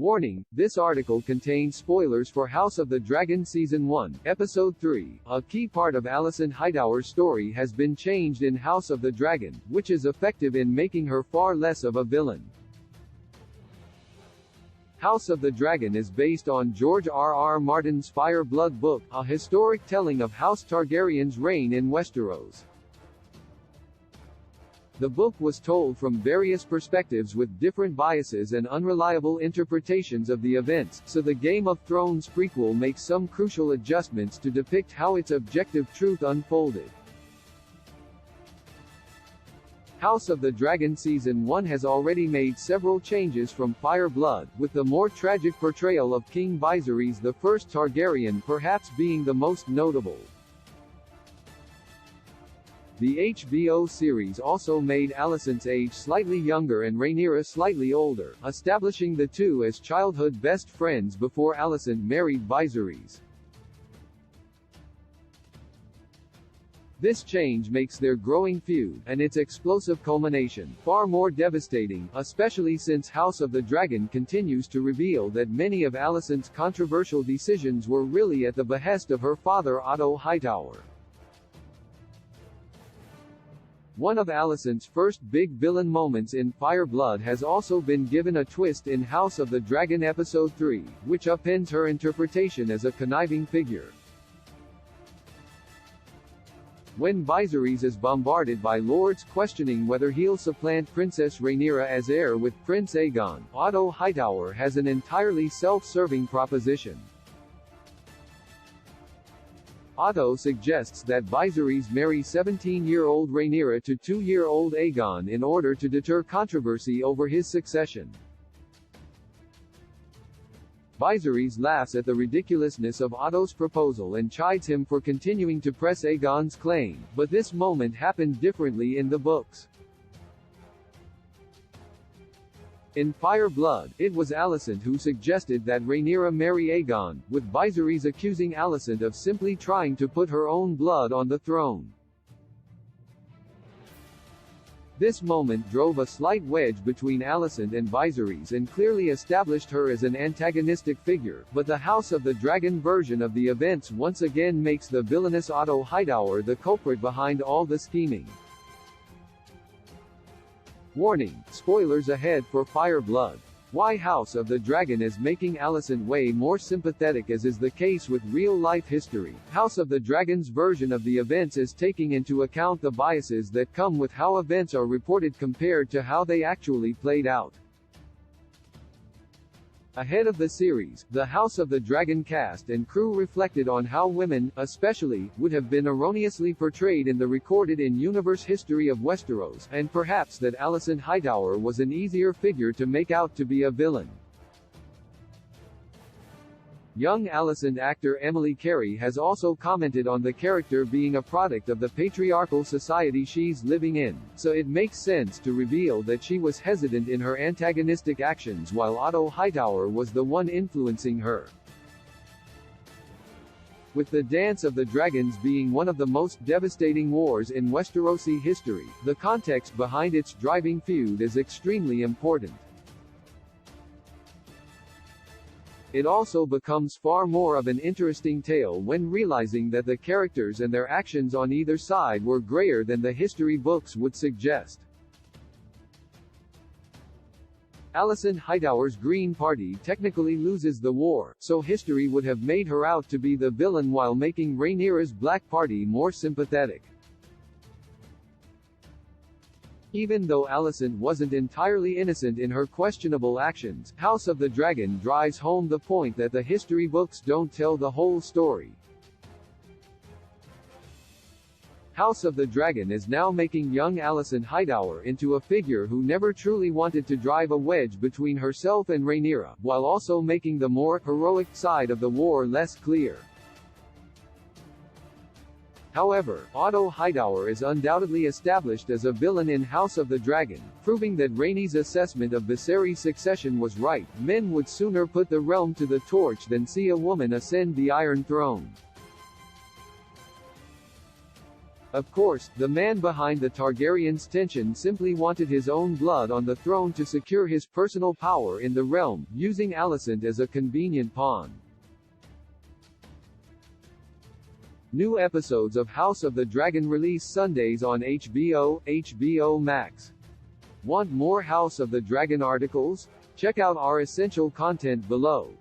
Warning, this article contains spoilers for House of the Dragon Season 1, Episode 3. A key part of Alicent Hightower's story has been changed in House of the Dragon, which is effective in making her far less of a villain. House of the Dragon is based on George R.R. Martin's Fire Blood book, a historic telling of House Targaryen's reign in Westeros. The book was told from various perspectives with different biases and unreliable interpretations of the events, so the Game of Thrones prequel makes some crucial adjustments to depict how its objective truth unfolded. House of the Dragon Season 1 has already made several changes from Fire Blood, with the more tragic portrayal of King Viserys the First Targaryen perhaps being the most notable. The HBO series also made Alicent's age slightly younger and Rhaenyra slightly older, establishing the two as childhood best friends before Alicent married Viserys. This change makes their growing feud, and its explosive culmination, far more devastating, especially since House of the Dragon continues to reveal that many of Alicent's controversial decisions were really at the behest of her father Otto Hightower. One of Alicent's first big villain moments in Fire Blood has also been given a twist in House of the Dragon Episode 3, which upends her interpretation as a conniving figure. When Viserys is bombarded by lords questioning whether he'll supplant Princess Rhaenyra as heir with Prince Aegon, Otto Hightower has an entirely self-serving proposition. Otto suggests that Viserys marry 17-year-old Rhaenyra to 2-year-old Aegon in order to deter controversy over his succession. Viserys laughs at the ridiculousness of Otto's proposal and chides him for continuing to press Aegon's claim, but this moment happened differently in the books. In Fire Blood, it was Alicent who suggested that Rhaenyra marry Aegon, with Viserys accusing Alicent of simply trying to put her own blood on the throne. This moment drove a slight wedge between Alicent and Viserys and clearly established her as an antagonistic figure, but the House of the Dragon version of the events once again makes the villainous Otto Hightower the culprit behind all the scheming. Warning, spoilers ahead for Fire Blood. Why House of the Dragon is making Alicent way more sympathetic as is the case with real-life history. House of the Dragon's version of the events is taking into account the biases that come with how events are reported compared to how they actually played out. Ahead of the series, the House of the Dragon cast and crew reflected on how women, especially, would have been erroneously portrayed in the recorded in-universe history of Westeros, and perhaps that Alicent Hightower was an easier figure to make out to be a villain. Young Alicent actor Emily Carey has also commented on the character being a product of the patriarchal society she's living in, so it makes sense to reveal that she was hesitant in her antagonistic actions while Otto Hightower was the one influencing her. With the Dance of the Dragons being one of the most devastating wars in Westerosi history, the context behind its driving feud is extremely important. It also becomes far more of an interesting tale when realizing that the characters and their actions on either side were grayer than the history books would suggest. Alicent Hightower's Green Party technically loses the war, so history would have made her out to be the villain while making Rhaenyra's Black Party more sympathetic. Even though Alicent wasn't entirely innocent in her questionable actions, House of the Dragon drives home the point that the history books don't tell the whole story. House of the Dragon is now making young Alicent Hightower into a figure who never truly wanted to drive a wedge between herself and Rhaenyra, while also making the more heroic side of the war less clear. However, Otto Hightower is undoubtedly established as a villain in House of the Dragon, proving that Rhaenys' assessment of Viserys' succession was right. Men would sooner put the realm to the torch than see a woman ascend the Iron Throne. Of course, the man behind the Targaryen's tension simply wanted his own blood on the throne to secure his personal power in the realm, using Alicent as a convenient pawn. New episodes of House of the Dragon release Sundays on HBO Max. Want more House of the Dragon articles? Check out our essential content below.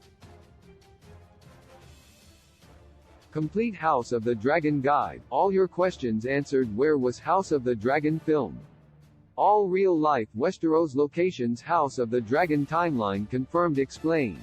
Complete House of the Dragon Guide, all your questions answered. Where was House of the Dragon filmed? All real-life Westeros locations. House of the Dragon timeline confirmed. Explained.